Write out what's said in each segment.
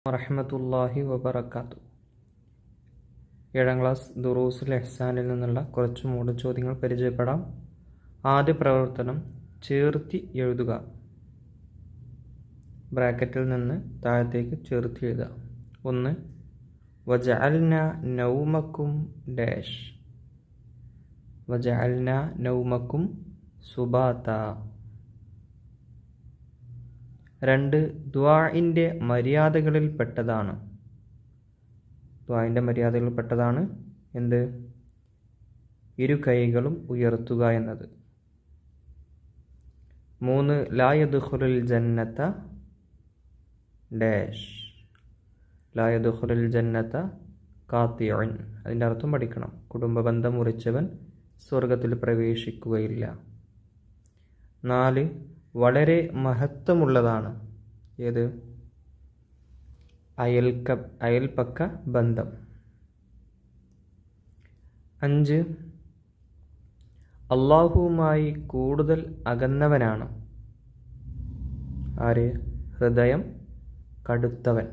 വറഹ്മത്തുള്ളാഹി വബറകാതുഹു. 7ാം ക്ലാസ് ദുറൂസുൽ ഇഹ്സാനിൽ നിന്നുള്ള കുറച്ച് മൂലചോദ്യങ്ങൾ പരിചയപ്പെടാം. ആദ്യ പ്രവർത്തനം ചേർത്തി എഴുതുക. ബ്രാക്കറ്റിൽ നിന്ന് താഴത്തേക്ക് ചേർത്തി എഴുതുക. 1. വജഅൽന നൗമക്കും ഡാഷ് വജഅൽന നൗമക്കും സുബാത. 2. ദുആഇൻ്റെ മര്യാദകളിൽപ്പെട്ടതാണ്. ദുആഇൻ്റെ മര്യാദകളിൽപ്പെട്ടതാണ് എന്ത്? ഇരു കൈകളും ഉയർത്തുക എന്നത്. 3. ലാ യദ്ഖുലുൽ ജന്നത ഡാഷ് ലാ യദ്ഖുലുൽ ജന്നത ഖാതിഉൻ. അതിൻ്റെ അർത്ഥം പഠിക്കണം. കുടുംബബന്ധം മുറിച്ചവൻ സ്വർഗത്തിൽ പ്രവേശിക്കുകയില്ല. 4. വളരെ മഹത്വമുള്ളതാണ്. ഏത്? അയൽപക്ക ബന്ധം. 5. അല്ലാഹുവുമായി കൂടുതൽ അകന്നവനാണ്. ആര്? ഹൃദയം കടുത്തവൻ.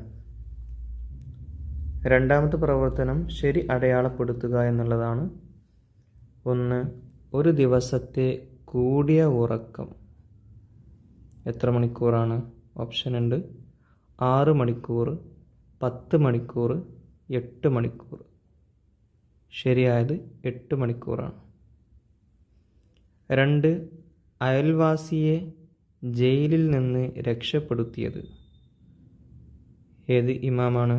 2ാമത്തെ പ്രവർത്തനം ശരി അടയാളപ്പെടുത്തുക എന്നുള്ളതാണ്. 1. ഒരു ദിവസത്തെ കൂടിയ ഉറക്കം എത്ര മണിക്കൂറാണ്? ഓപ്ഷൻ ഉണ്ട്. 6 മണിക്കൂർ, 10 മണിക്കൂർ, 8 മണിക്കൂർ. ശരിയായത് 8 മണിക്കൂറാണ്. 2. അയൽവാസിയെ ജയിലിൽ നിന്ന് രക്ഷപ്പെടുത്തിയത് ഏത് ഇമാമാണ്?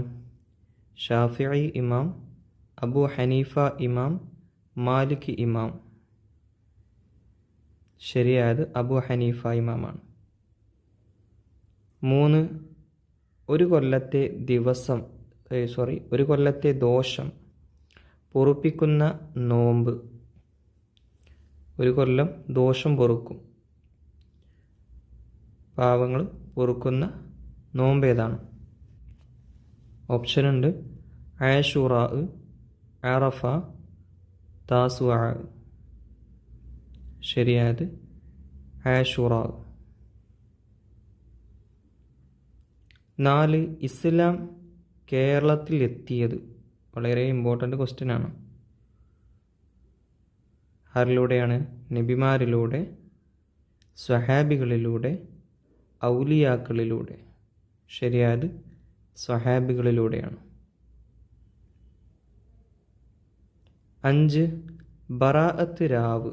ഷാഫിഈ ഇമാം, അബൂ ഹനീഫ ഇമാം, മാലിക് ഇമാം. ശരിയായത് അബൂ ഹനീഫ ഇമാമാണ്. 3. ഒരു കൊല്ലത്തെ ദോഷം പൊറുപ്പിക്കുന്ന നോമ്പ്. ഒരു കൊല്ലം ദോഷം പൊറുക്കും, പാവങ്ങൾ പൊറുക്കുന്ന നോമ്പ് ഏതാണ്? ഓപ്ഷൻ ഉണ്ട്. ആശൂറാ, അറഫ, താസുആ. ശരിയായത് ആശൂറാ. 4. ഇസ്ലാം കേരളത്തിൽ എത്തിയത്. വളരെ ഇമ്പോർട്ടൻ്റ് ക്വസ്റ്റ്യൻ ആണ്. ആരിലൂടെയാണ്? നബിമാരിലൂടെ, സ്വഹാബികളിലൂടെ, ഔലിയാക്കളിലൂടെ. ശരിയായത് സ്വഹാബികളിലൂടെയാണ്. 5. ബറാഅത്ത് രാവ്.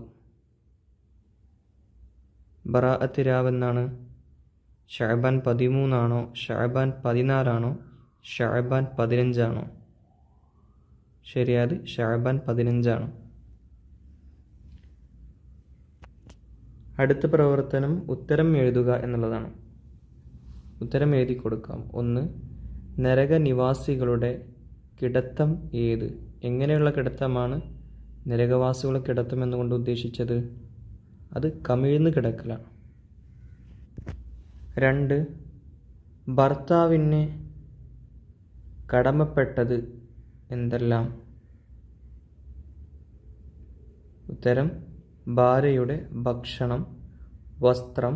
ബറാഅത്ത് രാവ് എന്നാണ്? ഷഅബാൻ 13 ആണോ, ഷഅബാൻ 14 ആണോ, ഷഅബാൻ 15 ആണോ? ശരിയായത് ഷഅബാൻ 15 ആണ്. അടുത്ത പ്രവർത്തനം ഉത്തരം എഴുതുക എന്നുള്ളതാണ്. ഉത്തരം എഴുതി കൊടുക്കാം. 1. നരകനിവാസികളുടെ കിടത്തം ഏത്? എങ്ങനെയുള്ള കിടത്തമാണ് നരകവാസികളുടെ കിടത്തം എന്നുകൊണ്ട് ഉദ്ദേശിച്ചത്? അത് കമിഴ്ന്ന് കിടക്കലാണ്. 2. ഭർത്താവിന് കടമപ്പെട്ടത് എന്തെല്ലാം? ഉത്തരം ഭാര്യയുടെ ഭക്ഷണം, വസ്ത്രം,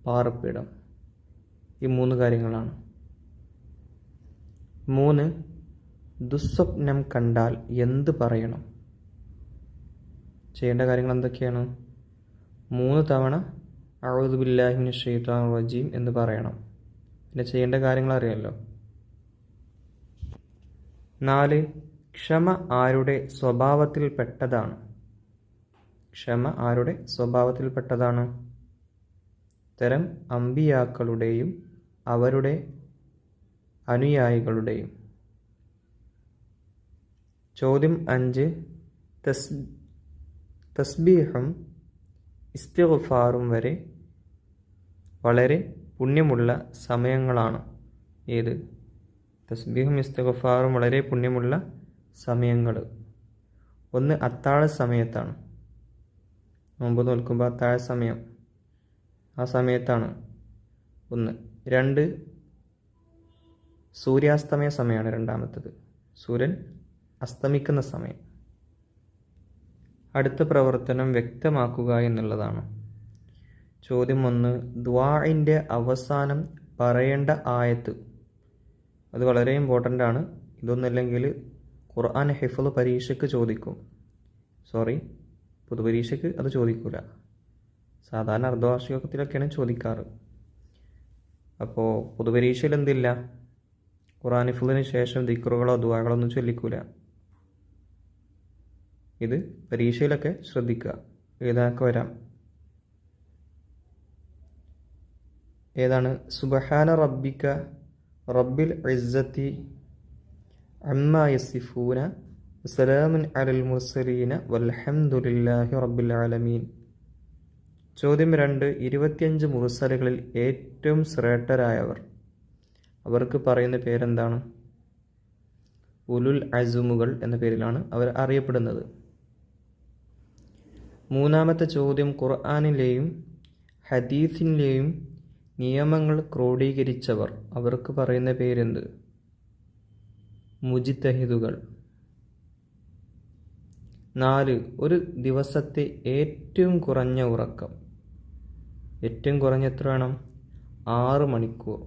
പാർപ്പിടം. ഈ 3 കാര്യങ്ങളാണ്. 3. ദുസ്വപ്നം കണ്ടാൽ എന്ത് പറയണം? ചെയ്യേണ്ട കാര്യങ്ങൾ എന്തൊക്കെയാണ്? 3 തവണ അഊദു ബില്ലാഹി മിനശ് ശൈത്വാനിർ റജീം എന്ന് പറയണം. പിന്നെ ചെയ്യേണ്ട കാര്യങ്ങൾ അറിയാമല്ലോ. 4. ക്ഷമ ആരുടെ സ്വഭാവത്തിൽപ്പെട്ടതാണ്? ക്ഷമ ആരുടെ സ്വഭാവത്തിൽപ്പെട്ടതാണ്? ഉത്തരം അമ്പിയാക്കളുടെയും അവരുടെ അനുയായികളുടെയും. ചോദ്യം 5. തസ്ബീഹും ഇസ്തിഗ്ഫാറും വളരെ പുണ്യമുള്ള സമയങ്ങളാണ്. ഏത്? തസ്ബീഹും ഇസ്തിഗ്ഫാറും വളരെ പുണ്യമുള്ള സമയങ്ങൾ. 1. അത്താഴ സമയത്താണ്. നോമ്പ് നോൽക്കുമ്പോൾ അത്താഴ സമയം, ആ സമയത്താണ് 1. 2. സൂര്യാസ്തമയ സമയമാണ് രണ്ടാമത്തത്. സൂര്യൻ അസ്തമിക്കുന്ന സമയം. അടുത്ത പ്രവർത്തനം വ്യക്തമാക്കുക എന്നുള്ളതാണ്. ചോദ്യം 1. ദുആഇൻ്റെ അവസാനം പറയേണ്ട ആയത്ത് അത് വളരെ ഇമ്പോർട്ടൻ്റ് ആണ്. ഇതൊന്നുമില്ലെങ്കിൽ ഖുർആൻ ഹിഫ്ള് പരീക്ഷയ്ക്ക് ചോദിക്കും. പൊതുപരീക്ഷയ്ക്ക് അത് ചോദിക്കില്ല. സാധാരണ അർദ്ധവാർഷികത്തിലൊക്കെയാണ് ചോദിക്കാറ്. അപ്പോൾ പൊതുപരീക്ഷയിൽ എന്തില്ല, ഖുർആൻ ഹിഫ്ളിന് ശേഷം ദിക്റുകളോ ദുആകളോ ഒന്നും ചൊല്ലിക്കൂല. ഇത് പരീക്ഷയിലൊക്കെ ശ്രദ്ധിക്കുക. എഴുതാനൊക്കെ വരാം. ഏതാണ്? സുബ്ഹാന റബ്ബിക റബ്ബിൽ ഇസ്സത്തി അമ്മാ യസിഫൂന വസലാമുൻ അലൽ മുർസലീന വൽഹംദുലില്ലാഹി റബ്ബിൽ ആലമീൻ. ചോദ്യം 2. 25 മുർസലുകളിൽ ഏറ്റവും ശ്രേഷ്ഠരായവർ, അവർക്ക് പറയുന്ന പേരെന്താണ്? ഉലുൽ അസുമുകൾ എന്ന പേരിലാണ് അവർ അറിയപ്പെടുന്നത്. 3-ാമത്തെ ചോദ്യം, ഖുർആനിലെയും ഹദീസിലെയും നിയമങ്ങൾ ക്രോഡീകരിച്ചവർ, അവർക്ക് പറയുന്ന പേരെന്ത്? മുജ്തഹിദുകൾ. 4. ഒരു ദിവസത്തെ ഏറ്റവും കുറഞ്ഞ ഉറക്കം, ഏറ്റവും കുറഞ്ഞ എത്ര വേണം? 6 മണിക്കൂർ.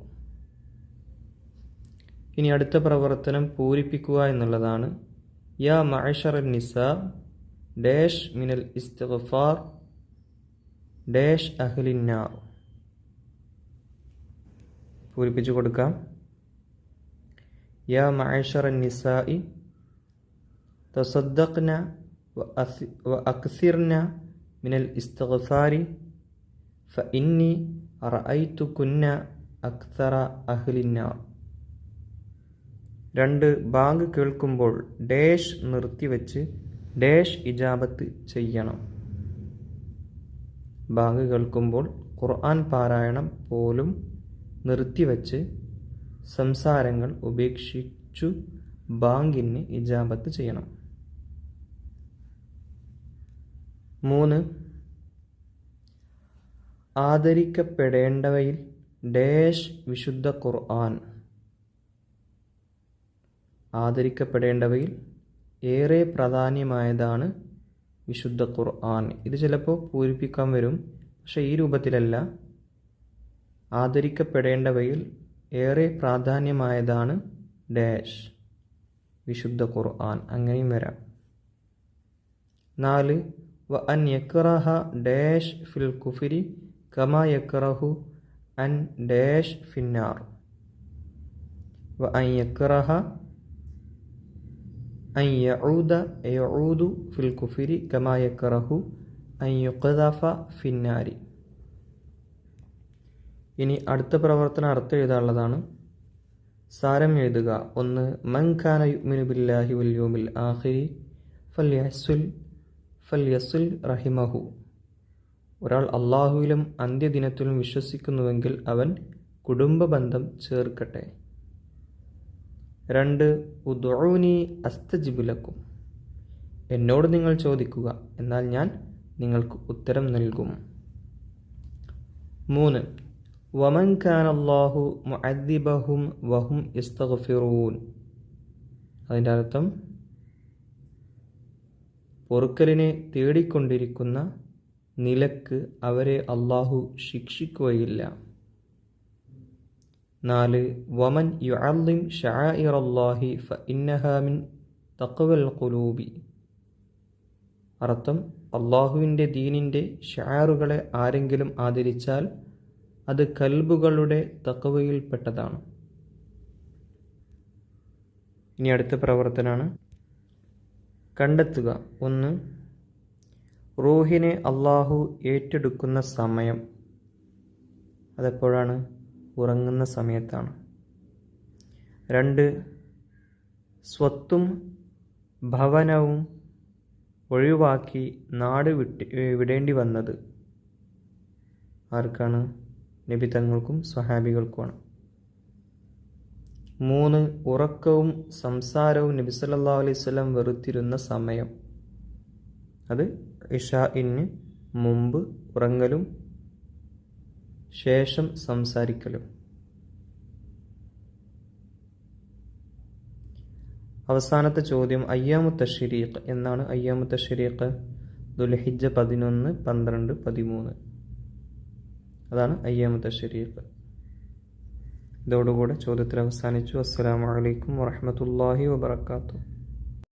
ഇനി അടുത്ത പ്രവർത്തനം പൂരിപ്പിക്കുക എന്നുള്ളതാണ്. യാ മഅ്ശറൻ നിസാ ഡാഷ് മിനൽ ഇസ്തിഗ്ഫാർ ഡാഷ് അഹ്ലിന്നാർ. പൂരിപ്പിച്ചു കൊടുക്കാം. യാ മഅ്ശറൻ നിസാഇ തസദ്ദഖ്ന വഅക്സിർന മിനൽ ഇസ്തിഗ്ഫാരി ഫഇന്നി റഅയ്തുകുന്ന അക്സറ അഹ്ലിന്നാർ. 2. ബാങ്ക് കേൾക്കുമ്പോൾ ഡാഷ് നിർത്തിവെച്ച് ഡാഷ് ഇജാബത്ത് ചെയ്യണം. ബാങ്ക് കേൾക്കുമ്പോൾ ഖുർആൻ പാരായണം പോലും നിർത്തിവെച്ച് സംസാരങ്ങൾ ഉപേക്ഷിച്ചു ബാങ്കിന് ഇജാബത്ത് ചെയ്യണം. 3. ആദരിക്കപ്പെടേണ്ടവയിൽ ഡാഷ് വിശുദ്ധ ഖുർആൻ. ആദരിക്കപ്പെടേണ്ടവയിൽ ഏറെ പ്രാധാന്യമായതാണ് വിശുദ്ധ ഖുർആൻ. ഇത് ചിലപ്പോൾ പൂരിപ്പിക്കാൻ വരും, പക്ഷെ ഈ രൂപത്തിലല്ല. ആദരിക്കപ്പെടേണ്ടവയിൽ ഏറെ പ്രാധാന്യമായതാണ് ഡാഷ് വിശുദ്ധ ഖുർആൻ, അങ്ങനെയും വരാം. 4. വ അൻ യക്റഹ ഡാഷ് ഫിൽ കുഫ്രി കമാ യക്റഹു അൻ ഡാഷ് ഫിന്നാർ. വ അൻ യക്റഹ അൻ യഊദു ഫിൽ കുഫ്രി കമാ യക്റഹു അൻ യുഖ്ദഫ ഫിന്നാരി. ഇനി അടുത്ത പ്രവർത്തനം അർത്ഥം എഴുതാനുള്ളതാണ്. സാരം എഴുതുക. 1. മൻ കാന യുഅ്മിനു ബില്ലാഹി വൽ യൗമിൽ ആഖിരി ഫൽയസുൽ റഹിമഹു. ഒരാൾ അള്ളാഹുവിലും അന്ത്യദിനത്തിലും വിശ്വസിക്കുന്നുവെങ്കിൽ അവൻ കുടുംബ ബന്ധം ചേർക്കട്ടെ. 2. ഉദ്ഉനി അസ്തജിബ് ലക്കും. എന്നോട് നിങ്ങൾ ചോദിക്കുക, എന്നാൽ ഞാൻ നിങ്ങൾക്ക് ഉത്തരം നൽകും. 3. വമൻ കാന അല്ലാഹു മുഅദ്ദിബഹും വഹും യസ്തഗ്ഫിറൂൻ. അതിൻ്റെ അർത്ഥം, പൊറുക്കലിനെ തേടിക്കൊണ്ടിരിക്കുന്ന നിലക്ക് അവരെ അള്ളാഹു ശിക്ഷിക്കുകയില്ല. 4. വമൻ യുഅള്ളിം ശആഇറല്ലാഹി ഫഇന്നഹാ മിൻ തഖ്വൽ ഖുലൂബി. അർത്ഥം, അള്ളാഹുവിൻ്റെ ദീനിൻ്റെ ശആറുകളെ ആരെങ്കിലും ആദരിച്ചാൽ അത് കൽബുകളുടെ തഖ്വയിൽപ്പെട്ടതാണ്. ഇനി അടുത്ത പ്രവർത്തനമാണ്. കണ്ടെത്തുക. 1. റൂഹിനെ അള്ളാഹു ഏറ്റെടുക്കുന്ന സമയം. അതെപ്പോഴാണ്? ഉറങ്ങുന്ന സമയത്താണ്. 2. സ്വത്തും ഭവനവും ഒഴിവാക്കി നാട് വിടേണ്ടി വന്നത് ആർക്കാണ്? നബി തങ്ങൾക്കും സ്വഹാബികൾക്കുമാണ്. 3. ഉറക്കവും സംസാരവും നബി സല്ലല്ലാഹു അലൈഹി വസല്ലം വെറുത്തിരുന്ന സമയം. അത് ഇശാഇന് മുമ്പ് ഉറങ്ങലും ശേഷം സംസാരിക്കലും. അവസാനത്തെ ചോദ്യം അയ്യാമു തശ്രീഖ് എന്നാണ്. അയ്യാമു തശ്രീഖ് ദുൽഹിജ്ജ 11, 12, 13. അതാണ് അയ്യാമു തശ്രീഖ്. ഇതോടുകൂടെ ചോദ്യത്തിൽ അവസാനിച്ചു. അസ്സലാമു അലൈക്കും വറഹ്മത്തുള്ളാഹി വബറകാതുഹു.